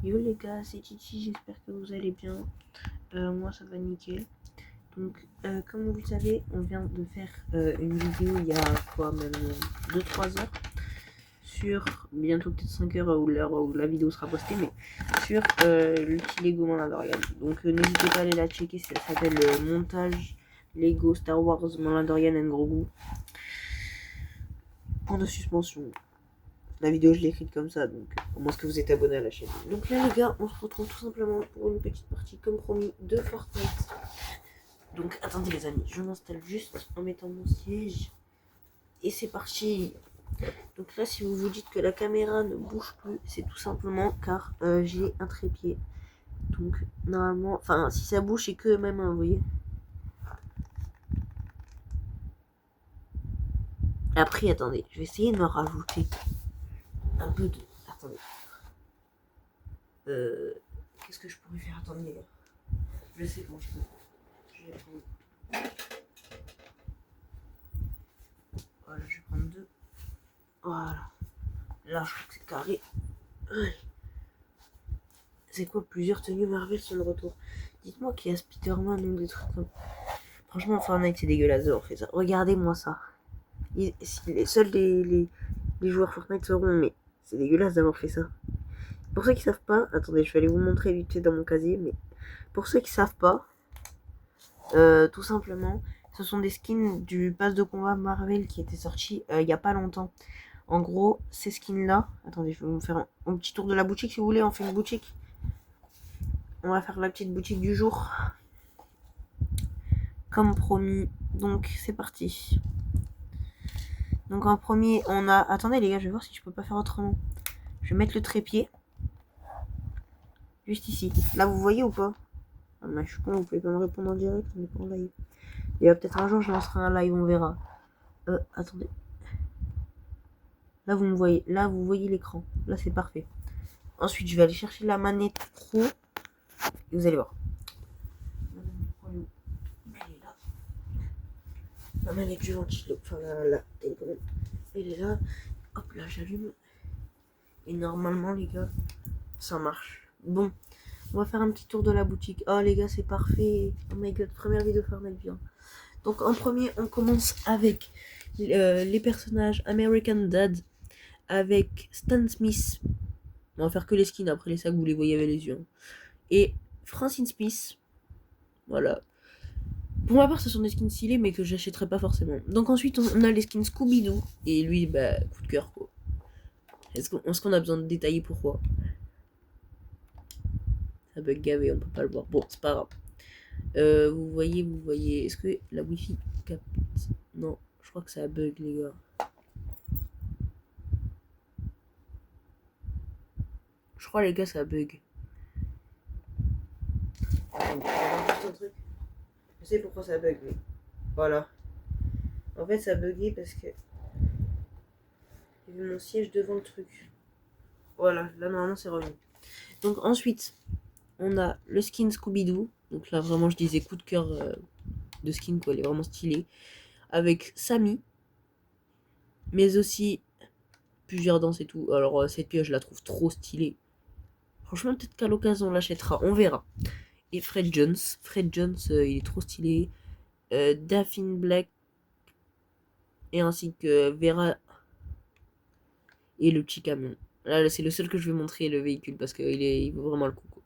Yo les gars, c'est Titi, j'espère que vous allez bien. Moi ça va nickel. Donc comme vous le savez, on vient de faire une vidéo il y a quoi, même 2-3 heures sur, bientôt peut-être 5 heures ou l'heure où la vidéo sera postée, mais sur l'outil Lego Mandalorian. Donc n'hésitez pas à aller la checker, ça s'appelle montage Lego Star Wars Mandalorian and Grogu. Point de suspension. La vidéo je l'ai écrite comme ça, donc au moins que vous êtes abonné à la chaîne. Donc là les gars, on se retrouve tout simplement pour une petite partie comme promis de Fortnite. Donc attendez les amis, je m'installe juste en mettant mon siège. Et c'est parti. Donc là si vous vous dites que la caméra ne bouge plus, c'est tout simplement car j'ai un trépied. Donc normalement, enfin si ça bouge c'est que même vous voyez. Après attendez, je vais essayer de me rajouter un peu de... Attendez. Qu'est-ce que je pourrais faire? Attendez les gars. Je sais comment je peux. Je vais prendre... Voilà, je vais prendre 2. Voilà. Là, je crois que c'est carré. C'est quoi? Plusieurs tenues Marvel sont de retour. Dites-moi qu'il y a Spider-Man ou des trucs comme... Franchement, Fortnite, c'est dégueulasse d'avoir fait ça. Regardez-moi ça. Seuls les joueurs Fortnite sauront, mais c'est dégueulasse d'avoir fait ça. Pour ceux qui savent pas... Attendez, je vais aller vous montrer vite fait dans mon casier, mais... Pour ceux qui savent pas... tout simplement, ce sont des skins du pass de combat Marvel qui était sorti il y a pas longtemps. En gros, ces skins-là... Attendez, je vais vous faire un petit tour de la boutique si vous voulez. On fait une boutique. On va faire la petite boutique du jour. Comme promis. Donc, c'est parti. Donc, en premier, on a... Attendez, les gars, je vais voir si je peux pas faire autrement. Je vais mettre le trépied. Juste ici. Là, vous voyez ou pas? Ah, mais je suis con, vous pouvez pas me répondre en direct. On est pas en live. Et peut-être un jour, je lancerai un live, on verra. Attendez. Là, vous me voyez. Là, vous voyez l'écran. Là, c'est parfait. Ensuite, je vais aller chercher la manette pro. Et vous allez voir. La manette du ventilo. Enfin, la télécommande. Elle est là. Hop, là, j'allume. Et normalement, les gars, ça marche. Bon, on va faire un petit tour de la boutique. Oh, les gars, c'est parfait. Oh my god, première vidéo Fortnite bien. Donc, en premier, on commence avec les personnages American Dad. Avec Stan Smith. On va faire que les skins, après les sacs, vous les voyez avec les yeux. Et Francine Smith. Voilà. Pour ma part, ce sont des skins stylés, mais que j'achèterai pas forcément. Donc ensuite, on a les skins Scooby-Doo. Et lui, bah, coup de cœur, quoi. Est-ce qu'on a besoin de détailler pourquoi? Ça bug gavé, on peut pas le voir. Bon, c'est pas grave. Vous voyez. Est-ce que la Wi-Fi capte? Non, je crois que ça bug, les gars. Je crois, les gars, ça bug. Je sais pourquoi ça bug, mais voilà. En fait, ça a bugué parce que j'ai vu mon siège devant le truc. Voilà, là normalement c'est revenu. Donc ensuite, on a le skin Scooby-Doo. Donc là vraiment je disais coup de cœur de skin quoi, il est vraiment stylé. Avec Sammy. Mais aussi plusieurs danses et tout. Alors cette pioche je la trouve trop stylée. Franchement peut-être qu'à l'occasion on l'achètera, on verra. Et Fred Jones. Fred Jones il est trop stylé. Daphne Black. Et ainsi que Vera. Et le petit camion. Là c'est le seul que je vais montrer le véhicule parce qu'il vaut vraiment le coup. Quoi.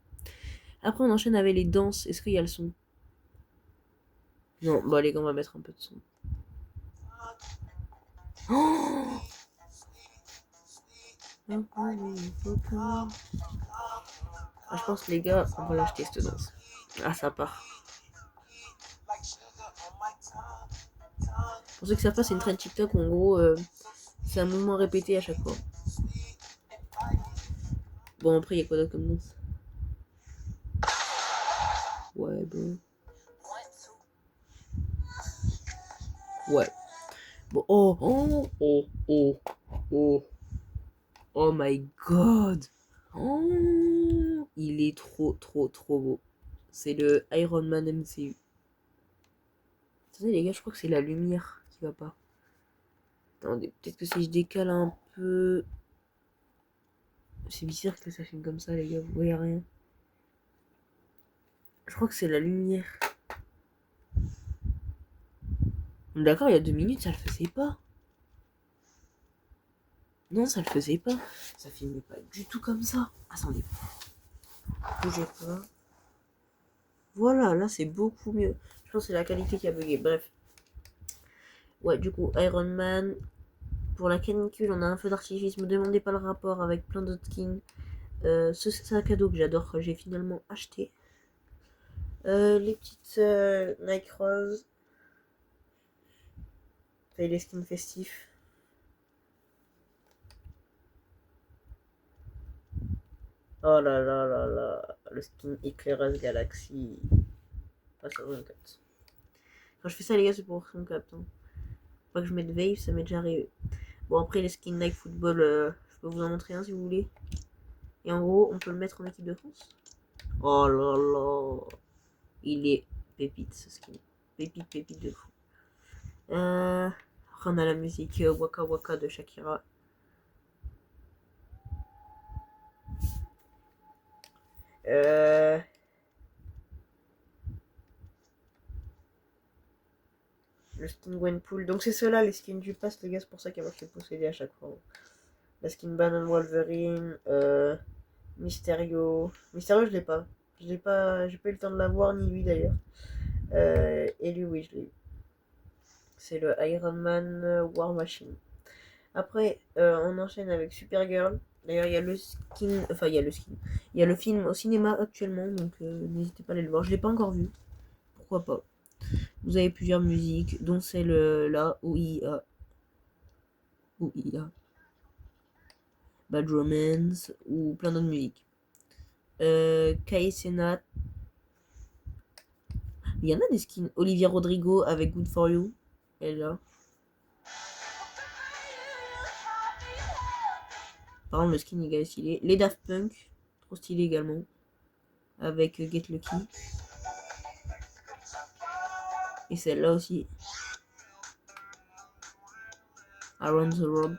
Après on enchaîne avec les danses. Est-ce qu'il y a le son? Non, bah les gars on va mettre un peu de son. Oh ah, je pense les gars, on va l'acheter cette danse. Ah ça part. Pour ceux qui savent pas, c'est une trend TikTok où en gros c'est un mouvement répété à chaque fois. Bon après il y a quoi d'autre comme danse? Ouais bon. Ouais. Bon oh my god. Oh, il est trop beau. C'est le Iron Man MCU. Attendez les gars, je crois que c'est la lumière qui va pas. Attendez, peut-être que si je décale un peu... C'est bizarre que ça filme comme ça, les gars, vous voyez rien. Je crois que c'est la lumière. D'accord, il y a 2 minutes, ça le faisait pas. Non, ça le faisait pas. Ça filmait pas du tout comme ça. Attendez. Bougez pas. Voilà, là c'est beaucoup mieux. Je pense que c'est la qualité qui a bugué. Bref. Ouais, du coup, Iron Man. Pour la canicule, on a un feu d'artifice. Me demandez pas le rapport avec plein d'autres skins. Ce sac à dos que j'adore, que j'ai finalement acheté. Les petites Nike Rose. Et les skins festifs. Oh là là là là. Le skin éclaireuse galaxie. Ah, ça va, capte. Quand je fais ça, les gars, c'est pour qu'on capte. Hein. Pas que je mette Wave, ça m'est déjà arrivé. Bon, après, les skins Nike Football, je peux vous en montrer un si vous voulez. Et en gros, on peut le mettre en équipe de France. Oh là là. Il est pépite, ce skin. Pépite de fou. On a la musique Waka Waka de Shakira. Le skin Gwenpool. Donc c'est ceux-là, les skins du pass, les gars, c'est pour ça qu'elle va se posséder à chaque fois. La skin Bannon Wolverine, Mysterio. Mysterio, je l'ai pas. J'ai pas eu le temps de l'avoir, ni lui d'ailleurs. Et lui, oui, je l'ai eu. C'est le Iron Man War Machine. Après, on enchaîne avec Supergirl. D'ailleurs, il y a le skin. Enfin, il y a le skin. Il y a le film au cinéma actuellement, donc n'hésitez pas à aller le voir. Je l'ai pas encore vu. Pourquoi pas. Vous avez plusieurs musiques, dont celle-là, OIA. Bad Romance, ou plein d'autres musiques. Kai Senat. Il y en a des skins. Olivia Rodrigo avec Good For You. Elle est là. Par contre, le skin est stylé. Les Daft Punk, trop stylé également. Avec Get Lucky. Et celle-là aussi. Around the Road.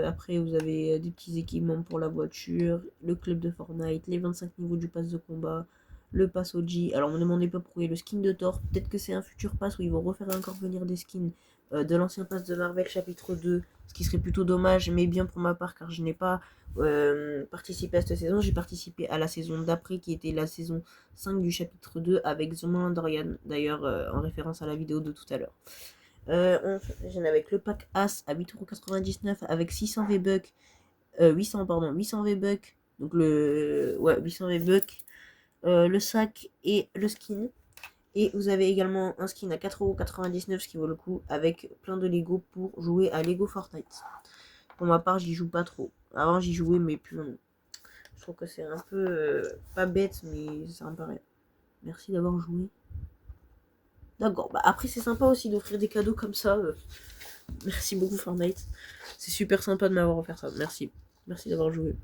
Après, vous avez des petits équipements pour la voiture, le club de Fortnite, les 25 niveaux du pass de combat, le pass OG. Alors, me demandez pas pourquoi il y a le skin de Thor. Peut-être que c'est un futur pass où ils vont refaire encore venir des skins de l'ancien pass de Marvel chapitre 2, ce qui serait plutôt dommage, mais bien pour ma part, car je n'ai pas participé à cette saison. J'ai participé à la saison d'après, qui était la saison 5 du chapitre 2, avec The Mandalorian, d'ailleurs en référence à la vidéo de tout à l'heure. On enchaîne avec le pack As à 8,99€ avec 600 V-Bucks. 800 V-Bucks. Donc le. Ouais, 800 V-Bucks. Le sac et le skin. Et vous avez également un skin à 4,99€, ce qui vaut le coup, avec plein de Lego pour jouer à Lego Fortnite. Pour ma part, j'y joue pas trop. Avant, j'y jouais, mais plus non. Je trouve que c'est un peu pas bête, mais ça me paraît. Merci d'avoir joué. D'accord, bah après c'est sympa aussi d'offrir des cadeaux comme ça. Merci beaucoup Fortnite. C'est super sympa de m'avoir offert ça. Merci. Merci d'avoir joué.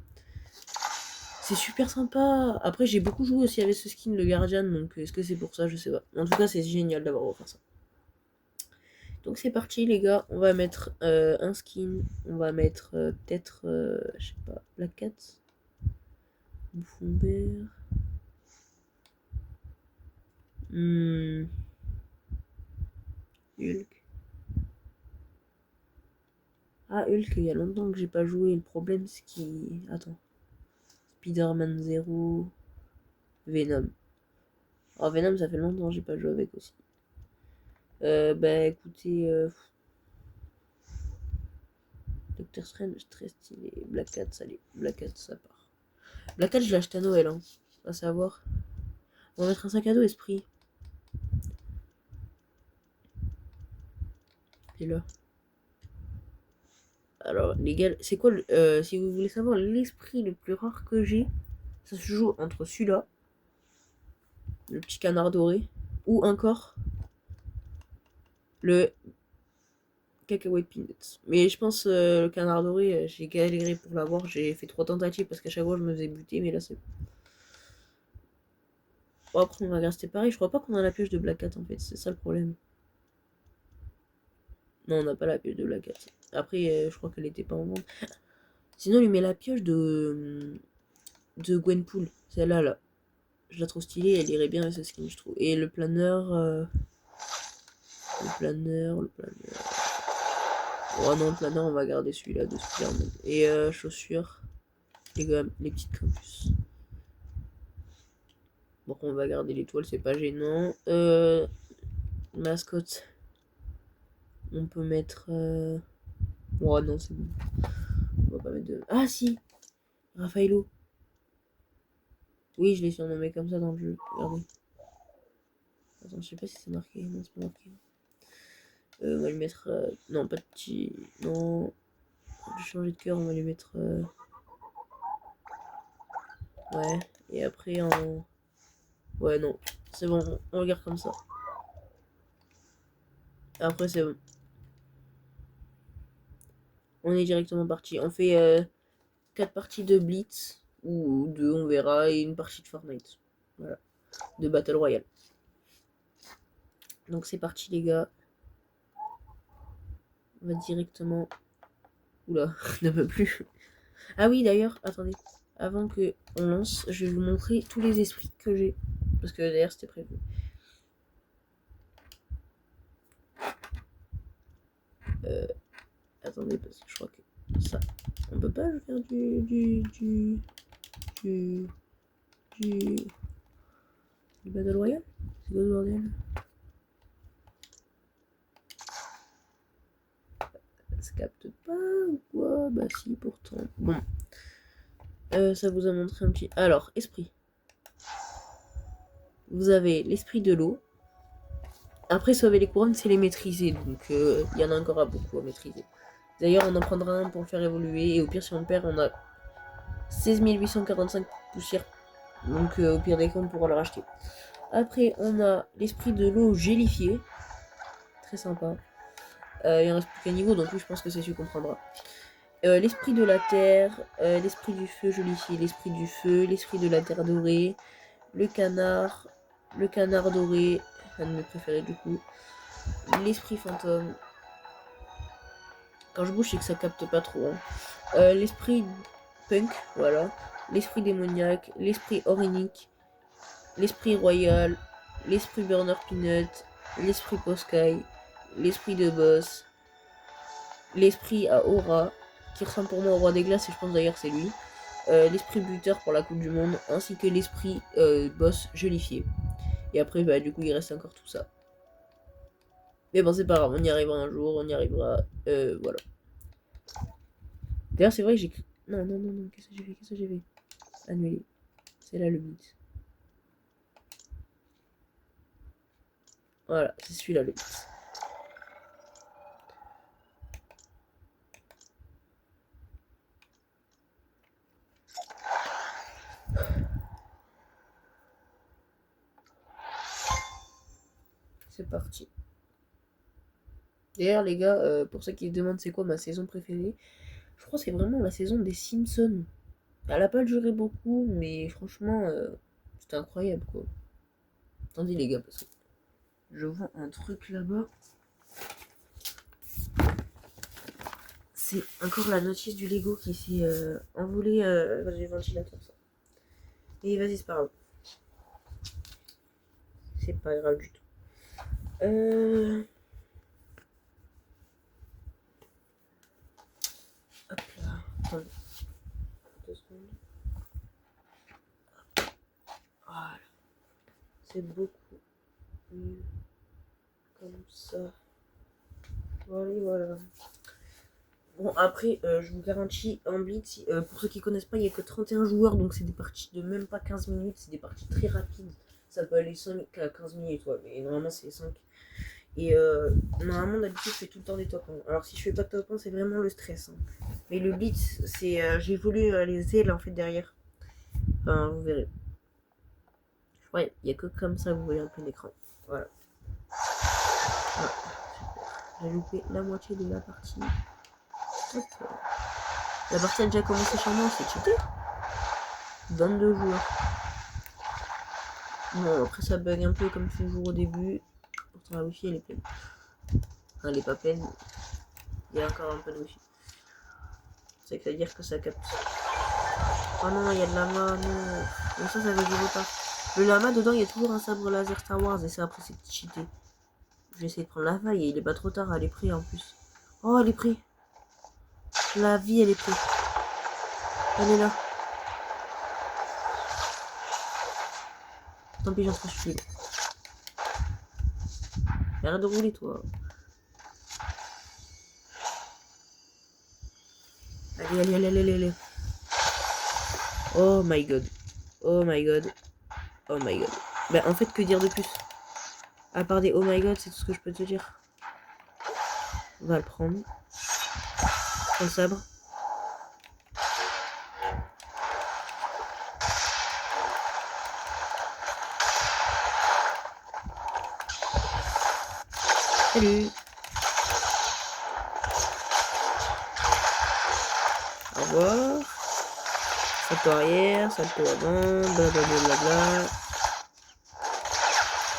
C'est super sympa. Après j'ai beaucoup joué aussi avec ce skin, le Guardian, donc est-ce que c'est pour ça? Je sais pas. En tout cas c'est génial d'avoir offert ça. Donc c'est parti les gars. On va mettre un skin. On va mettre peut-être, je sais pas, Black Cat. Bouffon vert. Hulk. Ah, Hulk, il y a longtemps que j'ai pas joué. Le problème, c'est qu'il. Attends. Spider-Man 0. Venom. Oh, Venom, ça fait longtemps que j'ai pas joué avec aussi. Bah écoutez. Doctor Strange, très stylé. Black Cat, ça l'est. Black Cat, ça part. Black Cat, je l'ai acheté à Noël, hein. À savoir. On va mettre un sac à dos, esprit. Et là. Alors, les gars, c'est quoi si vous voulez savoir l'esprit le plus rare que j'ai, ça se joue entre celui-là, le petit canard doré, ou encore le cacahuète peanuts. Mais je pense le canard doré, j'ai galéré pour l'avoir, j'ai fait 3 tentatives parce qu'à chaque fois je me faisais buter, mais là c'est. Bon, après on va rester pareil, je crois pas qu'on a la pioche de Black Cat en fait, c'est ça le problème. Non, on n'a pas la pioche de Black Cat. Après, je crois qu'elle était pas en vente. Sinon, lui met la pioche de Gwenpool. Celle-là, là. Je la trouve stylée, elle irait bien avec ce skin, je trouve. Et le planeur... Le planeur... Oh non, le planeur, on va garder celui-là de Spider-Man. Et chaussures. Les petites campus. Bon, on va garder l'étoile, c'est pas gênant. Mascotte. On peut mettre... Oh non, c'est bon. On va pas mettre de... Ah si, Raffaello. Oui, je l'ai surnommé comme ça dans le jeu. Regardez. Attends, je sais pas si c'est marqué. Non, c'est pas marqué. On va lui mettre... Non, pas de petit... Non. Je vais changer de cœur, on va lui mettre... Ouais. Et après, en... Ouais, non. C'est bon, on regarde comme ça. Après, c'est bon. On est directement parti. On fait 4 parties de Blitz. Ou 2, on verra. Et une partie de Fortnite. Voilà. De Battle Royale. Donc c'est parti les gars. On va directement... Oula, ne peut plus. Ah oui d'ailleurs, attendez. Avant que on lance, je vais vous montrer tous les esprits que j'ai. Parce que d'ailleurs c'était prévu. Attendez, parce que je crois que ça... On peut pas faire du Battle Royale. C'est quoi ce bordel? Ça capte pas ou quoi? Bah si, pourtant. Bon. Ça vous a montré un petit... Alors, esprit. Vous avez l'esprit de l'eau. Après, sauver les couronnes, c'est les maîtriser. Donc, il y en a encore à beaucoup à maîtriser. D'ailleurs, on en prendra un pour le faire évoluer. Et au pire, si on perd, on a 16 845 poussières. Donc, au pire des cas, on pourra le racheter. Après, on a l'esprit de l'eau gélifié. Très sympa. Il en reste plus qu'un niveau, donc lui, je pense que c'est celui qu'on prendra. L'esprit de la terre, l'esprit du feu gélifié, l'esprit du feu, l'esprit de la terre dorée, le canard doré, un de mes préférés du coup, l'esprit fantôme. Quand je bouge, c'est que ça capte pas trop. Hein. L'esprit punk, voilà. L'esprit démoniaque, l'esprit orénique, l'esprit royal, l'esprit burner peanut, l'esprit poscaille, l'esprit de boss, l'esprit à aura, qui ressemble pour moi au roi des glaces, et je pense d'ailleurs c'est lui. L'esprit buteur pour la coupe du monde, ainsi que l'esprit boss gélifié. Et après, bah, du coup, il reste encore tout ça. Mais bon, c'est pas grave, on y arrivera un jour, on y arrivera. Voilà. D'ailleurs, c'est vrai que j'ai... Non, qu'est-ce que j'ai fait Annuler. C'est là le but. Voilà, c'est celui-là le but. C'est parti. D'ailleurs, les gars, pour ceux qui se demandent c'est quoi ma saison préférée, je crois que c'est vraiment la saison des Simpsons. Elle a pas duré beaucoup, mais franchement, c'était incroyable, quoi. Attendez, les gars, parce que je vois un truc là-bas. C'est encore la notice du Lego qui s'est envolée du ventilateur, ça. Et vas-y, c'est pas grave. C'est pas grave du tout. Hop là. Attendez. 2 secondes. Voilà. C'est beaucoup mieux. Comme ça. Voilà. Bon, après, je vous garantis, en Blitz, pour ceux qui connaissent pas, il n'y a que 31 joueurs, donc c'est des parties de même pas 15 minutes, c'est des parties très rapides. Ça peut aller 5 à 15 minutes, ouais, mais normalement c'est 5. Et normalement, d'habitude, je fais tout le temps des top 1. Alors, si je fais pas de top 1, c'est vraiment le stress. Hein. Mais le Blitz, c'est. J'ai voulu les ailes en fait derrière. Enfin, vous verrez. Ouais, il n'y a que comme ça que vous voyez un peu l'écran. Voilà. Ah, j'ai loupé la moitié de la partie. Hop. La partie a déjà commencé chez moi, c'est cheaté. 22 joueurs. Bon, après ça bug un peu comme toujours au début. Pourtant la wifi elle est pleine. Enfin, elle est pas pleine. Il y a encore un peu de wifi. C'est-à-dire que ça capte. Oh non, il y a de lama, non. Mais ça ne joue pas. Le lama, dedans, il y a toujours un sabre laser Star Wars. Et ça, après, c'est cheaté. Je vais essayer de prendre la faille. Et il est pas trop tard, elle est prise en plus. Oh, elle est prise. La vie, elle est prise. Elle est là. Tant pis, j'en trache plus. Arrête de rouler, toi. Allez, allez, allez, allez, allez. Oh my god. Oh my god. Oh my god. Bah, en fait, que dire de plus? À part des oh my god, c'est tout ce que je peux te dire. On va le prendre. Son sabre. Salut. Au revoir. Salto arrière, salto avant, blablabla.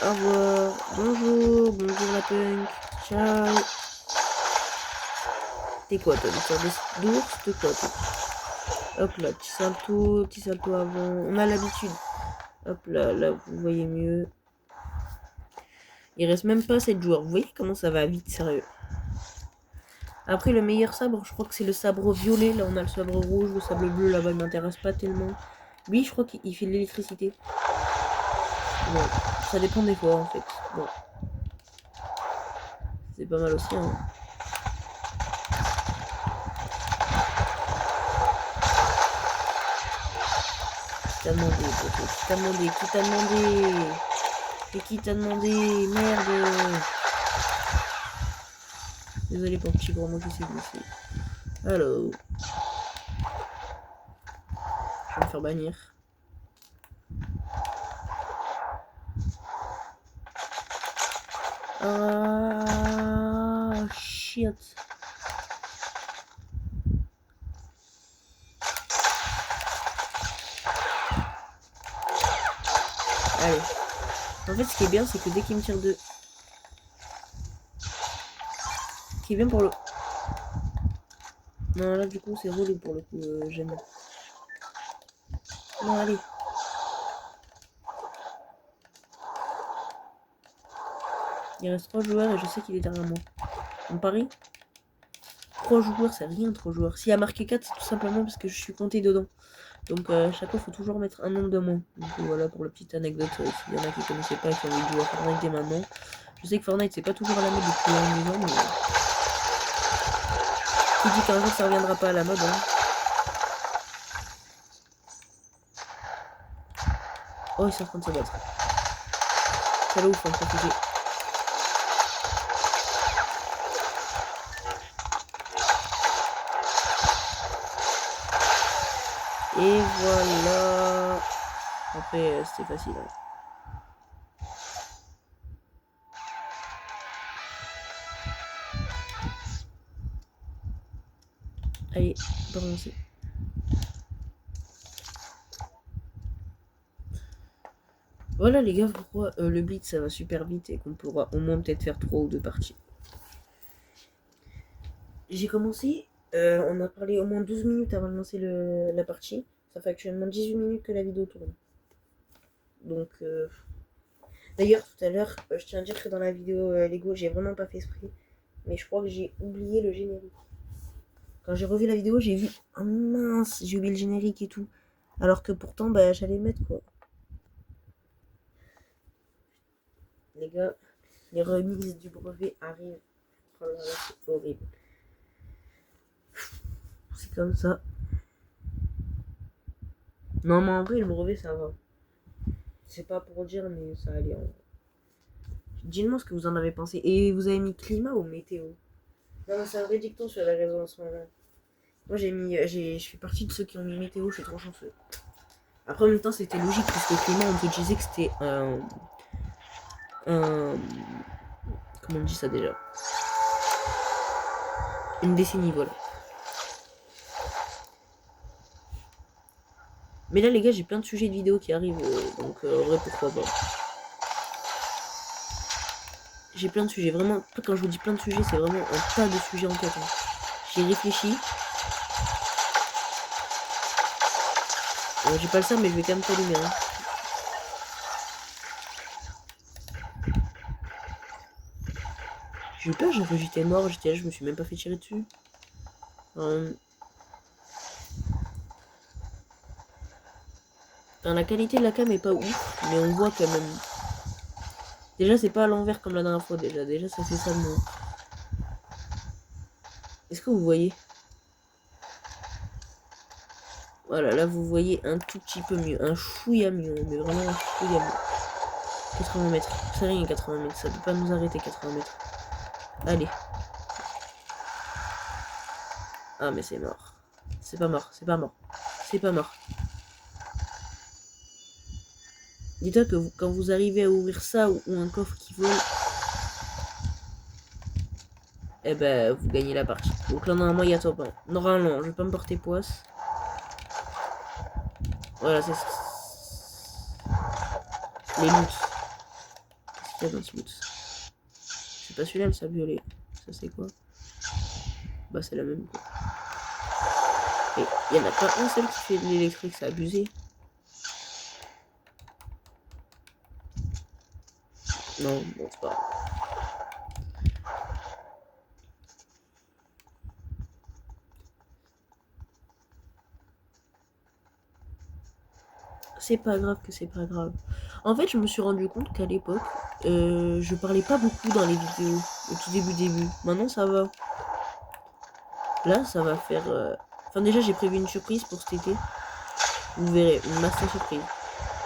Au revoir. Bonjour, bonjour la punk. Ciao. T'es quoi toi, d'ours? T'es quoi toi? Hop là, petit salto avant. On a l'habitude. Hop là, là vous voyez mieux. Il reste même pas 7 joueurs. Vous voyez comment ça va vite, sérieux. Après, le meilleur sabre, je crois que c'est le sabre violet. Là, on a le sabre rouge, le sabre bleu, là-bas, il m'intéresse pas tellement. Lui, je crois qu'il fait de l'électricité. Bon, ça dépend des fois, en fait. Bon. C'est pas mal aussi, hein. Qui t'a demandé, qui t'a demandé, qui t'a demandé. Et qui t'a demandé, merde. Désolé pour le petit gros mot qui s'est blessé. Alors. Je vais me faire bannir. Ah, shit. Allez. En fait, ce qui est bien, c'est que dès qu'il me tire de... Ce qui est bien pour le... Non, là, du coup, c'est relou pour le coup, j'aime. Non, allez. Il reste 3 joueurs et je sais qu'il est derrière moi. On parie 3 joueurs, c'est rien, 3 joueurs. S'il y a marqué 4, c'est tout simplement parce que je suis compté dedans. Donc, à chaque fois, il faut toujours mettre un nombre de moins. Donc, voilà pour la petite anecdote. S'il y en a qui ne connaissaient pas et qui ont envie de jouer à Fortnite dès maintenant. Je sais que Fortnite, c'est pas toujours à la mode depuis un ans, mais... Qui dit qu'un jour, ça reviendra pas à la mode, hein. Oh, ils sont en train de se battre. C'est là où il faut en profiter. Et voilà. Après, c'était facile. Hein. Allez, on peut relancer. Voilà les gars, pourquoi le blitz ça va super vite et qu'on pourra au moins peut-être faire 3 ou 2 parties. J'ai commencé, on a parlé au moins 12 minutes avant de lancer la partie. Ça fait actuellement 18 minutes que la vidéo tourne. Donc, d'ailleurs, tout à l'heure, je tiens à dire que dans la vidéo Lego, j'ai vraiment pas fait esprit. Mais je crois que j'ai oublié le générique. Quand j'ai revu la vidéo, j'ai vu, oh mince, j'ai oublié le générique et tout. Alors que pourtant, bah, j'allais le mettre quoi. Les gars, les remises du brevet arrivent. Oh là là, c'est horrible. C'est comme ça. Non, mais en vrai, le brevet, ça va. C'est pas pour dire, mais ça allait en vrai. Dites-moi ce que vous en avez pensé. Et vous avez mis climat ou météo? Non, mais c'est un vrai dicton sur la raison en ce moment. Moi, je fais partie de ceux qui ont mis météo, je suis trop chanceux. Après, en même temps, c'était logique, parce que climat, on te disait que c'était comment on dit ça déjà? Une décennie, voilà. Mais là, les gars, j'ai plein de sujets de vidéos qui arrivent, donc en vrai, pourquoi pas. J'ai plein de sujets, vraiment, quand je vous dis plein de sujets, c'est vraiment un tas de sujets en tête. Hein. J'ai réfléchi. J'ai pas le seum, mais je vais quand même t'allumer. Hein. J'ai eu peur, j'ai cru que j'étais mort, j'étais là, je me suis même pas fait tirer dessus. La qualité de la cam est pas ouf, mais on voit quand même. Déjà, c'est pas à l'envers comme la dernière fois, déjà ça fait ça de moins. Est-ce que vous voyez? Voilà, là vous voyez un tout petit peu mieux, un chouïa mieux, mais vraiment un chouïa mieux. 80 mètres, c'est rien 80 mètres, ça peut pas nous arrêter 80 mètres. Allez. Ah mais c'est mort. C'est pas mort, c'est pas mort. C'est pas mort. Dis-toi que quand vous arrivez à ouvrir ça ou un coffre qui vole, eh ben vous gagnez la partie. Donc là normalement il y a top 1. Normalement, je vais pas me porter poisse. Voilà, c'est les loots. Qu'est-ce qu'il y a dans ce loot? C'est pas celui-là le sable violet. Ça c'est quoi? Bah c'est la même quoi. Et il y en a pas un seul qui fait de l'électrique, c'est abusé. Non, bon c'est pas grave. C'est pas grave que c'est pas grave. En fait, je me suis rendu compte qu'à l'époque, je parlais pas beaucoup dans les vidéos, au tout début. Maintenant, ça va. Là, ça va faire... Enfin, déjà, j'ai prévu une surprise pour cet été. Vous verrez, une master surprise.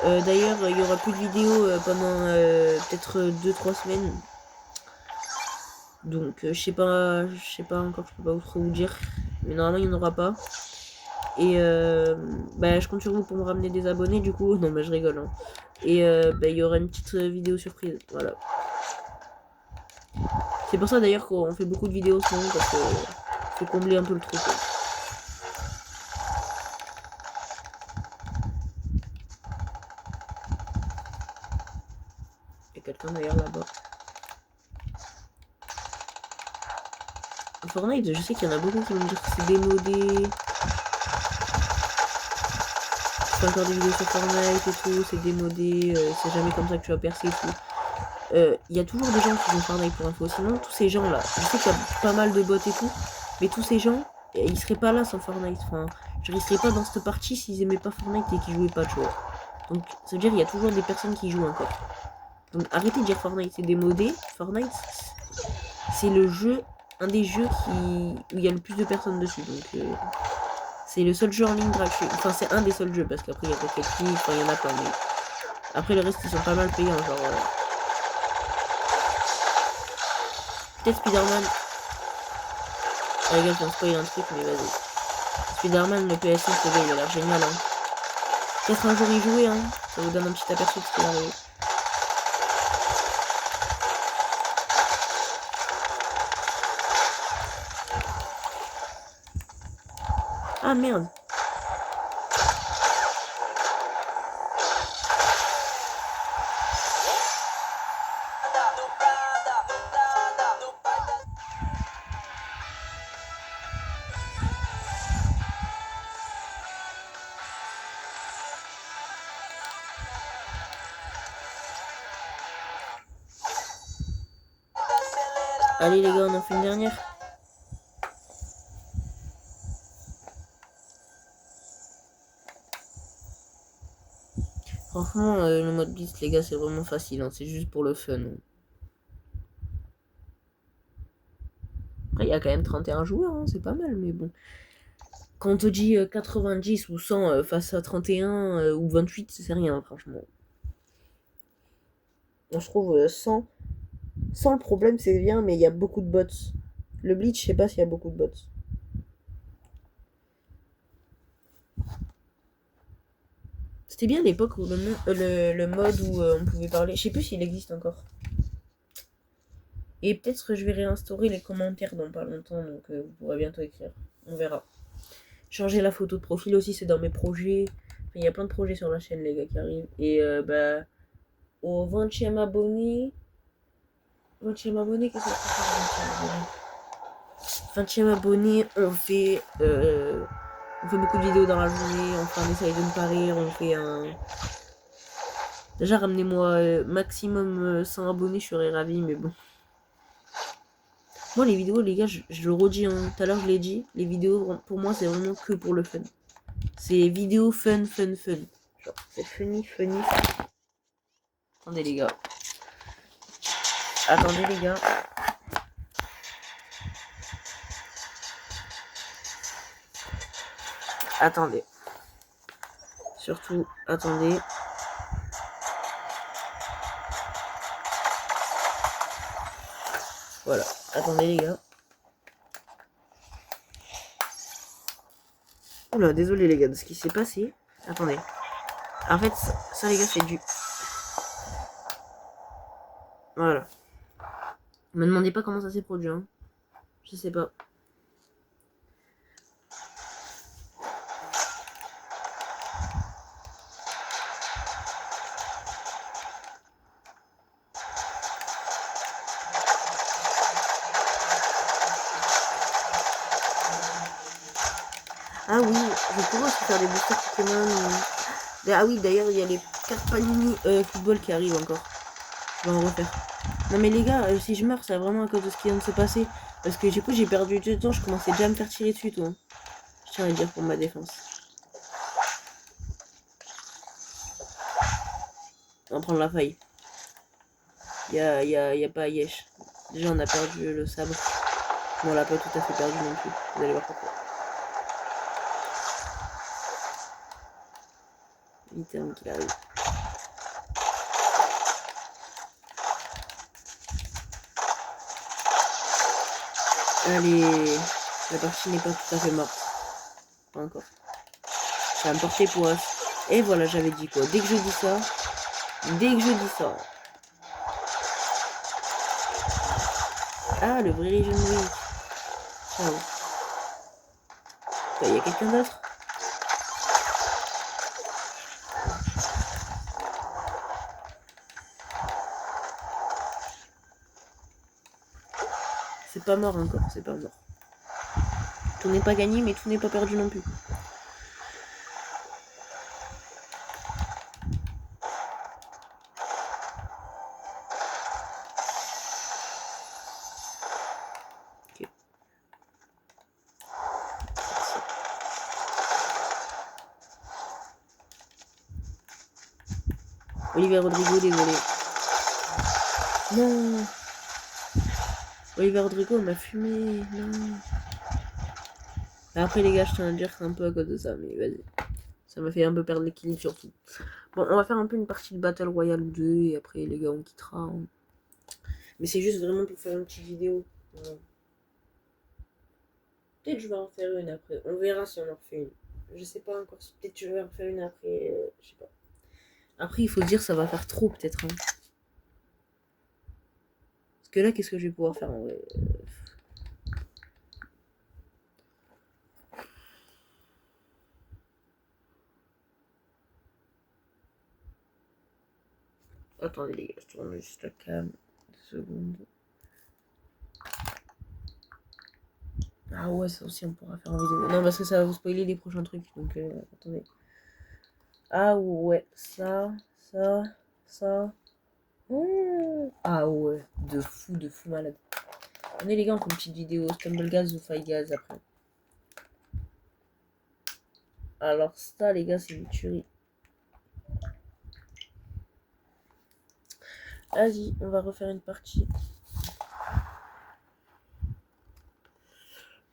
D'ailleurs, il y aura plus de vidéos pendant peut-être 2-3 semaines. Donc, je sais pas encore, je peux pas trop vous dire. Mais normalement, il n'y en aura pas. Et bah, je compte sur vous pour me ramener des abonnés du coup. Non mais je rigole. Hein. Et bah, il y aura une petite vidéo surprise. Voilà. C'est pour ça d'ailleurs qu'on fait beaucoup de vidéos ce moment parce que faut combler un peu le truc. Il y a quelqu'un d'ailleurs là-bas. Fortnite, je sais qu'il y en a beaucoup qui vont me dire que c'est démodé. Je fais encore des vidéos sur Fortnite et tout, c'est démodé, c'est jamais comme ça que tu vas percer et tout. Il y a toujours des gens qui jouent Fortnite pour info. Sinon, tous ces gens là, je sais qu'il y a pas mal de bots et tout, mais tous ces gens, ils seraient pas là sans Fortnite. Enfin, je resterais pas dans cette partie s'ils aimaient pas Fortnite et qu'ils jouaient pas de joueurs. Donc, ça veut dire qu'il y a toujours des personnes qui jouent encore. Donc, arrêtez de dire Fortnite, c'est démodé. Fortnite, c'est le jeu, un des jeux où il y a le plus de personnes dessus. Donc, c'est le seul jeu en ligne gratuit. Enfin, c'est un des seuls jeux parce qu'après, il y a Rocket League, enfin, il y en a plein. Mais après, le reste, ils sont pas mal payants. Genre. Peut-être Spider-Man. Ah, les gars, je vais spoiler un truc, mais vas-y. Spider-Man, le PS5, le gars, il a l'air génial. Hein. Peut-être un jour y jouer, hein. Ça vous donne un petit aperçu de ce qu'il arrive. Ah merde. Allez les gars, on en fait une dernière. Franchement, le mode Blitz, les gars, c'est vraiment facile. Hein. C'est juste pour le fun. Hein. Après, il y a quand même 31 joueurs. Hein. C'est pas mal, mais bon. Quand on te dit 90 ou 100 face à 31 ou 28, c'est rien, franchement. On se trouve 100. Sans le problème, c'est bien, mais il y a beaucoup de bots. Le Bleach, je sais pas s'il y a beaucoup de bots. C'était bien l'époque où le mode où on pouvait parler. Je sais plus s'il existe encore. Et peut-être que je vais réinstaurer les commentaires dans pas longtemps, donc vous pourrez bientôt écrire. On verra. Changer la photo de profil aussi, c'est dans mes projets. Enfin, il y a plein de projets sur la chaîne, les gars, qui arrivent. Et bah, au 20e abonné. 20e abonné, qu'est-ce que c'est 20e abonné, on fait On fait beaucoup de vidéos dans la journée, on essaye de ne pas rire, on fait un... Déjà, ramenez-moi maximum 100 abonnés, je serais ravi, mais bon. Moi, les vidéos, les gars, je le redis, hein, tout à l'heure, je l'ai dit, les vidéos, pour moi, c'est vraiment que pour le fun. C'est vidéo fun. Genre, c'est funny. Attendez, les gars. Attendez. Surtout, attendez. Voilà. Attendez, les gars. Oula, désolé, les gars, de ce qui s'est passé. Attendez. En fait, ça les gars, c'est du... Voilà. Me demandez pas comment ça s'est produit, hein. Je sais pas. Ah oui, je pourrais aussi faire des boosters Pokémon. Ah oui, d'ailleurs, il y a les cartes Panini football qui arrivent encore. Je vais en refaire. Non mais les gars, si je meurs, c'est vraiment à cause de ce qui vient de se passer. Parce que du coup, j'ai perdu du temps, je commençais déjà à me faire tirer dessus, toi. Je tiens à dire pour ma défense. On va prendre la faille. Y a pas Yesh. Déjà, on a perdu le sabre. Mais on l'a pas tout à fait perdu non plus. Vous allez voir pourquoi. Littéralement qu'il arrive. Allez, la partie n'est pas tout à fait morte. Pas encore. Ça va me porter poisse. Et voilà, j'avais dit quoi. Dès que je dis ça. Ah, le vrai Region Week. Ciao. Il y a quelqu'un d'autre? C'est pas mort encore, c'est pas mort. Tout n'est pas gagné, mais tout n'est pas perdu non plus. Ok. Olivier Rodrigo, désolé. Non. Olivier Rodrigo m'a fumé. Non. Après les gars, je tiens à dire que c'est un peu à cause de ça, mais vas-y. Ça m'a fait un peu perdre l'équilibre surtout. Bon, on va faire un peu une partie de Battle Royale 2 et après les gars, on quittera. Hein. Mais c'est juste vraiment pour faire une petite vidéo. Voilà. Peut-être je vais en faire une après. On verra si on en refait une. Je sais pas encore. Peut-être je vais en faire une après. Je sais pas. Après, il faut se dire ça va faire trop peut-être. Hein. Parce que là, qu'est-ce que je vais pouvoir faire en vrai? Attendez les gars, je tourne juste la cam. 2 secondes. Ah ouais, ça aussi on pourra faire en vidéo. Non, parce que ça va vous spoiler les prochains trucs. Donc attendez. Ah ouais, ça. Ah ouais, de fou malade. Attendez les gars, on fait une petite vidéo Stumbleguys ou Fightguys après. Alors ça les gars, c'est une tuerie. Vas-y, on va refaire une partie.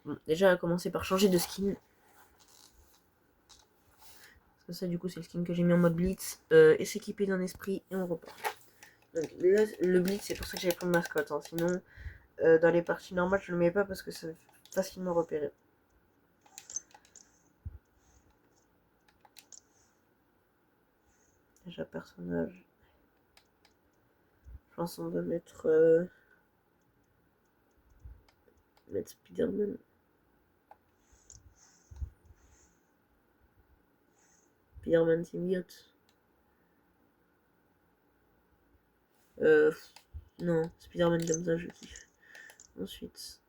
Bon, déjà, on va commencer par changer de skin. Parce que ça, du coup, c'est le skin que j'ai mis en mode blitz. Et s'équiper d'un esprit, et on repart. Donc là, le blitz, c'est pour ça que j'avais pris une mascotte. Hein. Sinon, dans les parties normales, je le mets pas parce que c'est facilement repéré. Déjà, personnage. Je pense qu'on va mettre Spider-Man. Spider-Man symbiote. Non, Spider-Man comme ça, je kiffe. Ensuite.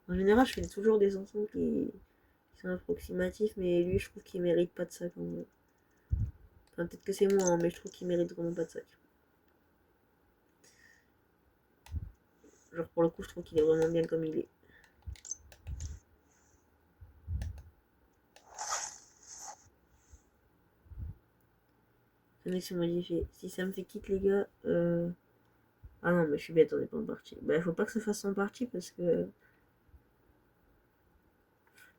En général, je fais toujours des chansons qui sont approximatifs, mais lui, je trouve qu'il mérite pas de ça quand même. Enfin, peut-être que c'est moi, hein, mais je trouve qu'il mérite vraiment pas de ça. Genre, pour le coup, je trouve qu'il est vraiment bien comme il est. Connexion modifiée. Si ça me fait quitte, les gars. Ah non, mais je suis bête, on est pas en partie. Bah, faut pas que ça fasse en partie parce que.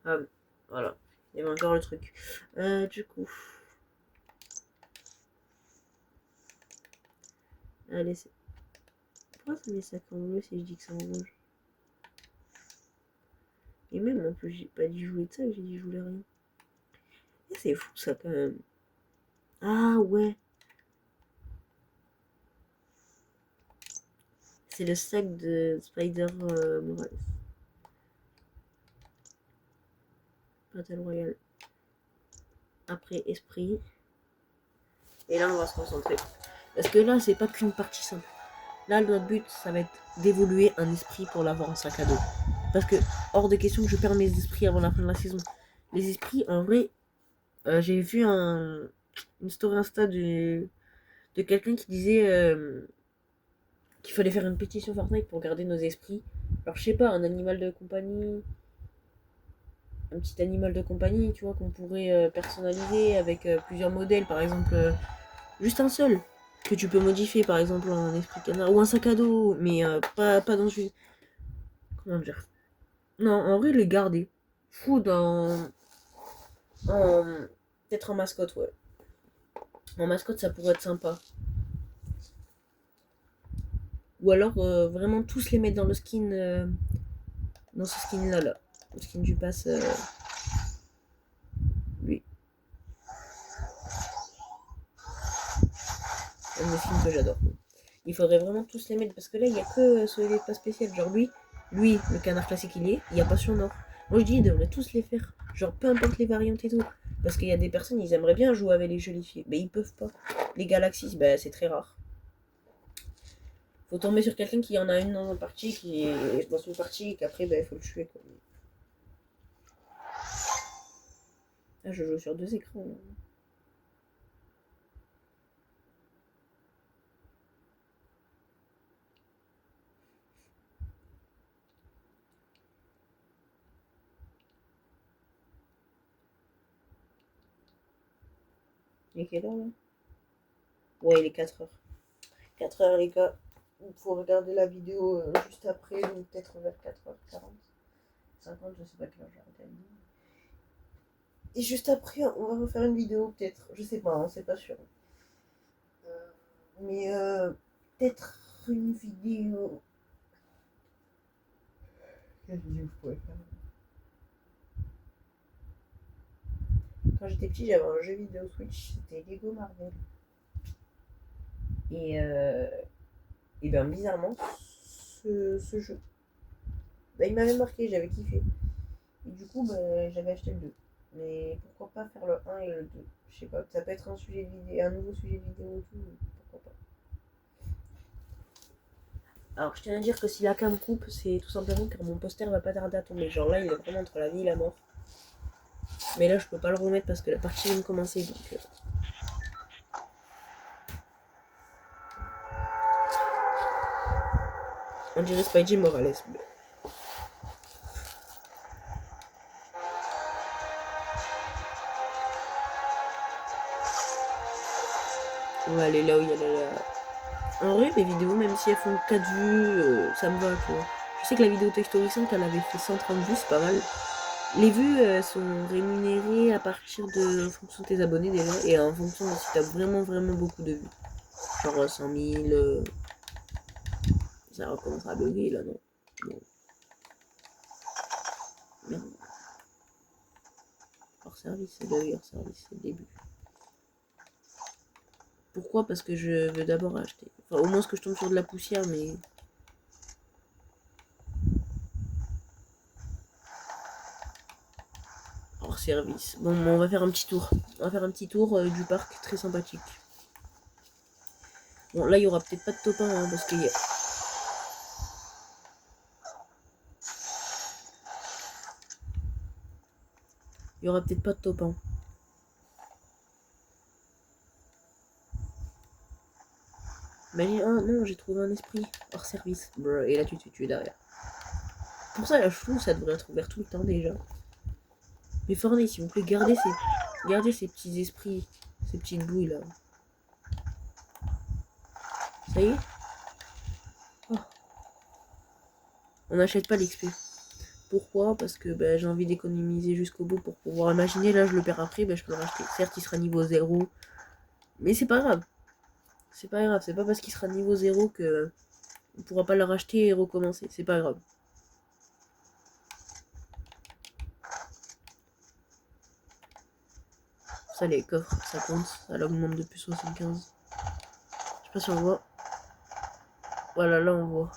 Ah, voilà. Il y avait encore le truc. Du coup. Allez, c'est. Pourquoi ça met ça en bleu si je dis que c'est en rouge? Et même, en plus, j'ai pas dit jouer de ça, j'ai dit je voulais rien. Et c'est fou ça quand même. Ah ouais. C'est le sac de Spider Morales. Battle Royale. Après Esprit. Et là, on va se concentrer. Parce que là, c'est pas qu'une partie simple. Là, notre but, ça va être d'évoluer un esprit pour l'avoir en sac à dos. Parce que, hors de question que je perds mes esprits avant la fin de la saison. Les esprits, en vrai, j'ai vu une story Insta de quelqu'un qui disait qu'il fallait faire une pétition Fortnite pour garder nos esprits. Alors, je sais pas, un animal de compagnie. Un petit animal de compagnie, tu vois, qu'on pourrait personnaliser avec plusieurs modèles, par exemple, juste un seul, que tu peux modifier, par exemple, en esprit canard, ou un sac à dos, mais pas dans une. Comment dire? Non, en vrai, les garder. Fou dans. En... Peut-être en mascotte, ouais. En mascotte, ça pourrait être sympa. Ou alors, vraiment tous les mettre dans le skin. Dans ce skin-là, là. Le skin du pass. Lui. Un des skins que j'adore. Il faudrait vraiment tous les mettre parce que là, il n'y a que ceux les pas spéciaux. Genre lui, le canard classique, il n'y a pas sur Nord. Moi, je dis, ils devraient tous les faire. Genre, peu importe les variantes et tout. Parce qu'il y a des personnes, ils aimeraient bien jouer avec les jolies filles. Mais ils peuvent pas. Les Galaxies, bah, c'est très rare. Faut tomber sur quelqu'un qui en a une dans une partie, qui est dans une partie, et qu'après, bah, il faut le tuer. Quoi. Là, je joue sur 2 écrans. Il est quelle heure là? Ouais, il est 4 heures. 4 heures, les gars. Il faut regarder la vidéo juste après, donc peut-être vers 4h40. 50, je sais pas quelle heure j'ai arrêté la vidéo. Et juste après, on va refaire une vidéo, peut-être. Je sais pas, hein, c'est pas sûr. Mais peut-être une vidéo. Quelle vidéo je pourrais faire? Quand j'étais petit, j'avais un jeu vidéo Switch, c'était Lego Marvel. Et ben bizarrement, ce jeu, bah, il m'avait marqué, j'avais kiffé. Et du coup, bah, j'avais acheté le 2. Mais pourquoi pas faire le 1 et le 2? Je sais pas, ça peut être un sujet de vidéo, un nouveau sujet de vidéo et tout, pourquoi pas. Alors, je tiens à dire que si la cam coupe, c'est tout simplement car mon poster va pas tarder à tomber. Genre là, il est vraiment entre la vie et la mort. Mais là, je peux pas le remettre parce que la partie vient de commencer. Donc, on dirait Spidey Morales. On va aller là où il y a la. En vrai, les vidéos, même si elles font 4 vues, ça me va, tu vois. Je sais que la vidéo Textory 5, elle avait fait 130 vues, c'est pas mal. Les vues sont rémunérées à partir de en fonction de tes abonnés déjà et en fonction de si t'as vraiment vraiment beaucoup de vues. Genre 100 000. Ça recommencera à bugger là, non? Non. Merde. Hors service, c'est le hors service, c'est le début. Pourquoi? Parce que je veux d'abord acheter. Enfin, au moins ce que je tombe sur de la poussière, mais. Hors service. Bon, on va faire un petit tour. On va faire un petit tour du parc, très sympathique. Bon, là, il y aura peut-être pas de top 1, hein, parce qu'il y a. Il y aura peut-être pas de top 1. Mais oh non, j'ai trouvé un esprit hors service. Brr, et là tu te tues derrière. Pour ça, la chou, ça devrait être ouvert tout le temps déjà. Mais Fortnite, s'il vous plaît, gardez ces petits esprits, ces petites bouilles là. Ça y est. Oh. On n'achète pas l'XP. Pourquoi? Parce que bah, j'ai envie d'économiser jusqu'au bout pour pouvoir imaginer. Là, je le perds après, bah, je peux le racheter. Certes, il sera niveau 0. Mais c'est pas grave. C'est pas grave. C'est pas parce qu'il sera niveau 0 que on pourra pas le racheter et recommencer. C'est pas grave. Ça, les coffres, ça compte. Ça l'augmente depuis 75. Je sais pas si on voit. Voilà, là, on voit.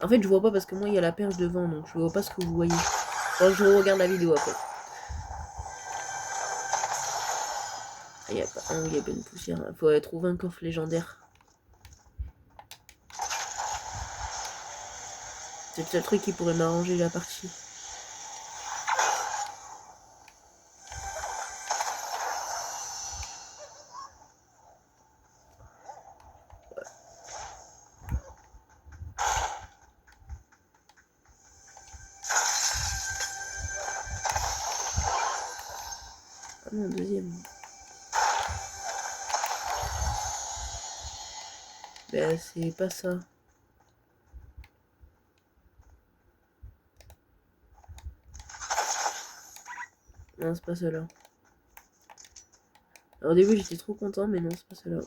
En fait, je vois pas parce que moi, il y a la perche devant. Donc, je vois pas ce que vous voyez. Quand je regarde la vidéo après. Il y a pas un où il y a pas une poussière. Il faut trouver un coffre légendaire. C'est le seul truc qui pourrait m'arranger la partie. Ah non, deuxième. Ben, c'est pas ça. Non, c'est pas cela. Alors, au début, j'étais trop content, mais non, c'est pas cela.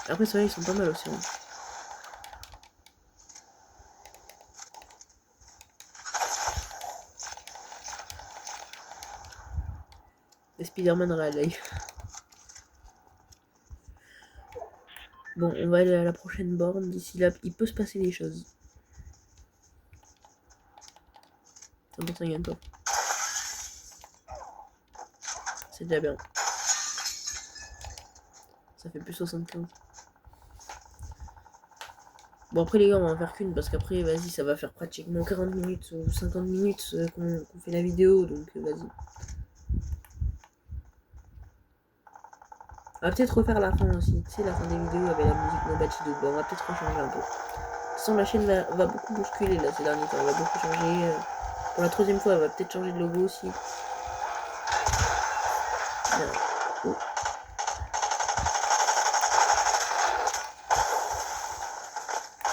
Après, ceux-là, ils sont pas mal aussi. Hein. Les Spider-Man Real Life. Bon, on va aller à la prochaine borne. D'ici là, il peut se passer des choses. 100% gagne pas. C'est déjà bien. Ça fait plus 75. Bon, après, les gars, on va en faire qu'une parce qu'après, vas-y, ça va faire pratiquement 40 minutes ou 50 minutes qu'on fait la vidéo. Donc, vas-y. On va peut-être refaire la fin aussi. Tu sais, la fin des vidéos avec la musique Nobati de bon, on va peut-être rechanger un peu. De toute façon, la chaîne va beaucoup bousculer là ces derniers temps. Elle va beaucoup changer. Pour la troisième fois, elle va peut-être changer de logo aussi. Oh.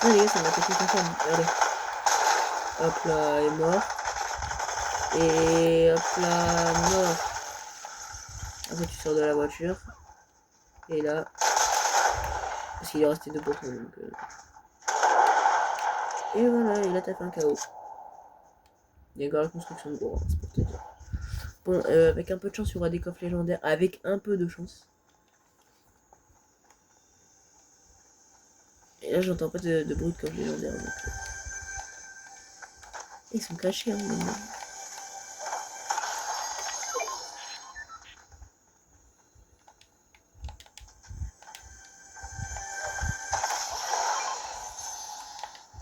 Ah, les gars, ça m'a pété sa femme. Regardez. Hop là, elle est mort. Et hop là, mort. Après, tu sors de la voiture. Et là. Parce qu'il est resté 2 points donc. Et voilà, et là, t'as fait un KO. Il y a encore la construction de gros, c'est pour te dire. Bon, avec un peu de chance, il y aura des coffres légendaires. Avec un peu de chance. Et là, j'entends pas de bruit de coffre légendaire. Donc, ils sont cachés, hein, maintenant.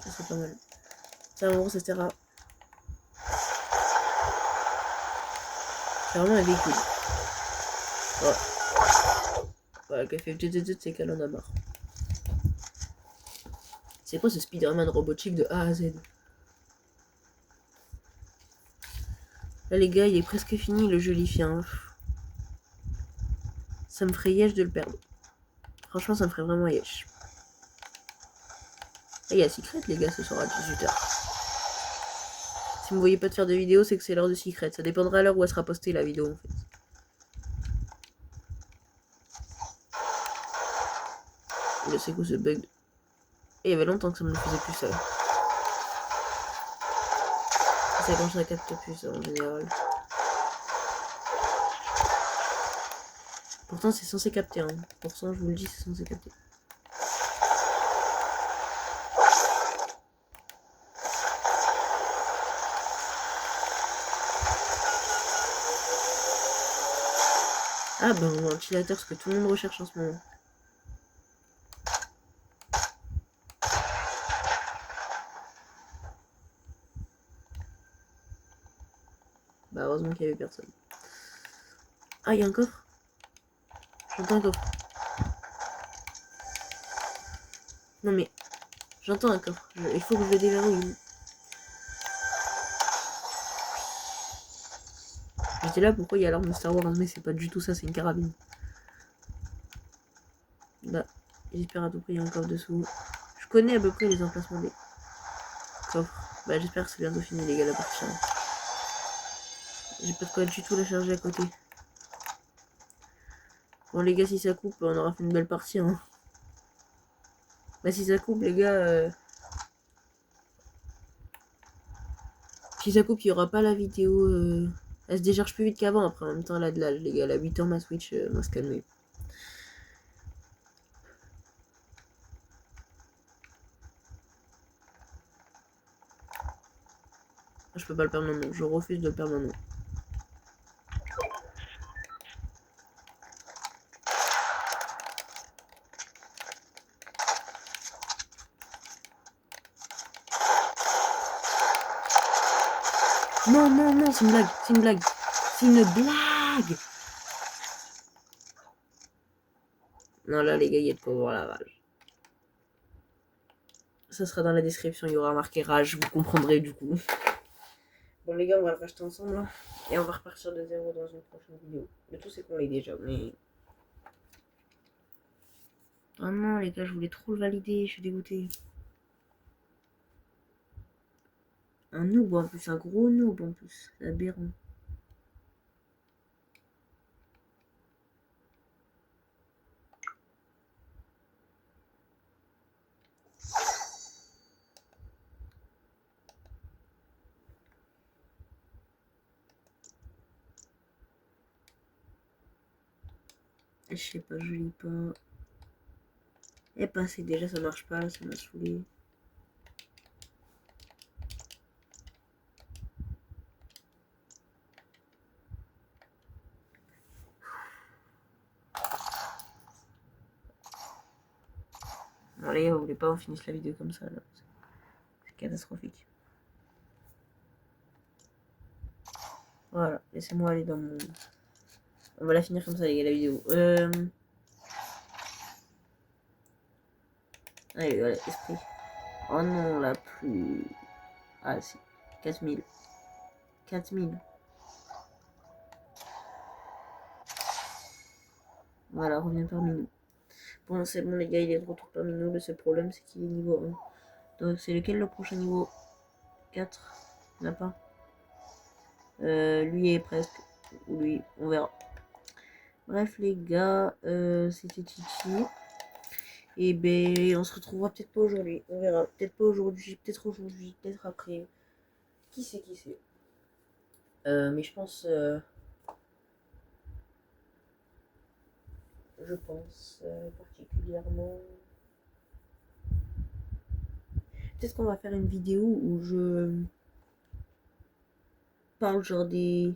Ça, c'est pas mal. Ça, en gros, ça sert à. C'est vraiment un véhicule. Ouais. Voilà, qu'elle fait tut, c'est qu'elle en a marre. C'est quoi ce Spider-Man robotique de A à Z? Là, les gars, il est presque fini le jeu Lifien. Ça me ferait yesh de le perdre. Franchement, ça me ferait vraiment yesh. Et il y a Secret, les gars, ce soir à 18h. Si vous ne voyez pas de faire de vidéo, c'est que c'est l'heure de Secret. Ça dépendra à l'heure où elle sera postée, la vidéo, en fait. Et c'est quoi ce bug? Et il y avait longtemps que ça me le faisait plus, ça. C'est quand ça capte plus, ça, en général. Pourtant, c'est censé capter, hein. Pourtant, je vous le dis, c'est censé capter. Ah ben, un ventilateur, ce que tout le monde recherche en ce moment. Bah heureusement qu'il y avait personne. Ah, il y a un coffre. J'entends un coffre. Non mais, j'entends un coffre. Il faut que je le déverrouille. J'étais là, pourquoi il y a l'arme de Star Wars, mais c'est pas du tout ça, c'est une carabine. Là, j'espère à tout prix il y a un coffre dessous. Je connais à peu près les emplacements des coffres. Bah j'espère que c'est bientôt fini les gars la partie. J'ai pas de quoi du tout la charger à côté. Bon les gars, si ça coupe, on aura fait une belle partie hein. Bah si ça coupe les gars... Si ça coupe, il y aura pas la vidéo... Elle se décharge plus vite qu'avant, après en même temps elle a de l'âge les gars, elle a 8 ans ma Switch, va se calmer. Je peux pas le perdre maintenant, je refuse de le perdre maintenant. Non, non, non, c'est une blague, c'est une blague. C'est une blague. Non, là, les gars, il y a de quoi voir la rage. Ça sera dans la description, il y aura marqué rage, vous comprendrez du coup. Bon, les gars, on va le racheter ensemble, là. Et on va repartir de zéro dans une prochaine vidéo. Le tout, c'est qu'on l'ait déjà, mais... Oh non, les gars, je voulais trop le valider, je suis dégoûtée. Un noob en plus, un gros noob en plus, c'est aberrant. Je sais pas, je lis pas. Et passé déjà, ça marche pas, ça m'a saoulé. Bon les gars, vous voulez pas on finisse la vidéo comme ça là. C'est catastrophique. Voilà, laissez-moi aller dans mon... On va la finir comme ça les gars la vidéo. Allez, voilà, esprit. Oh non, la plus... Ah si, 4000. 4000. Voilà, reviens parmi nous. Bon, c'est bon les gars, il est de retour parmi nous. Le seul problème, c'est qu'il est niveau 1. Donc, c'est lequel le prochain niveau 4? Il n'y en a pas. Lui est presque. Ou lui, on verra. Bref, les gars, c'était Titi. Et ben, on se retrouvera peut-être pas aujourd'hui. On verra. Peut-être pas aujourd'hui, peut-être après. Qui sait, qui sait. Mais je pense... particulièrement... Peut-être qu'on va faire une vidéo où je parle genre des...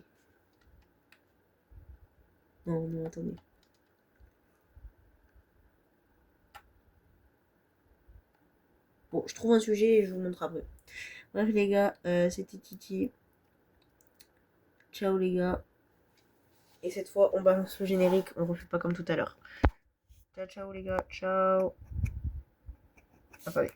Non, non, attendez. Bon, je trouve un sujet et je vous montre après. Bref les gars, c'était Titi. Ciao les gars. Et cette fois, on balance le générique, on refait pas comme tout à l'heure. Ciao, ciao les gars, ciao. Attendez.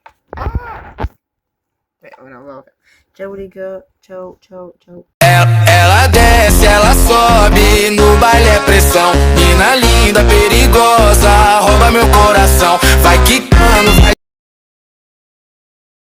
Ouais, voilà, on va refaire. Ciao les gars, ciao, ciao, ciao. Ela desce, ela sobe, no baile é pressão. Mina linda, perigosa, rouba meu coração. Vai quicando, vai...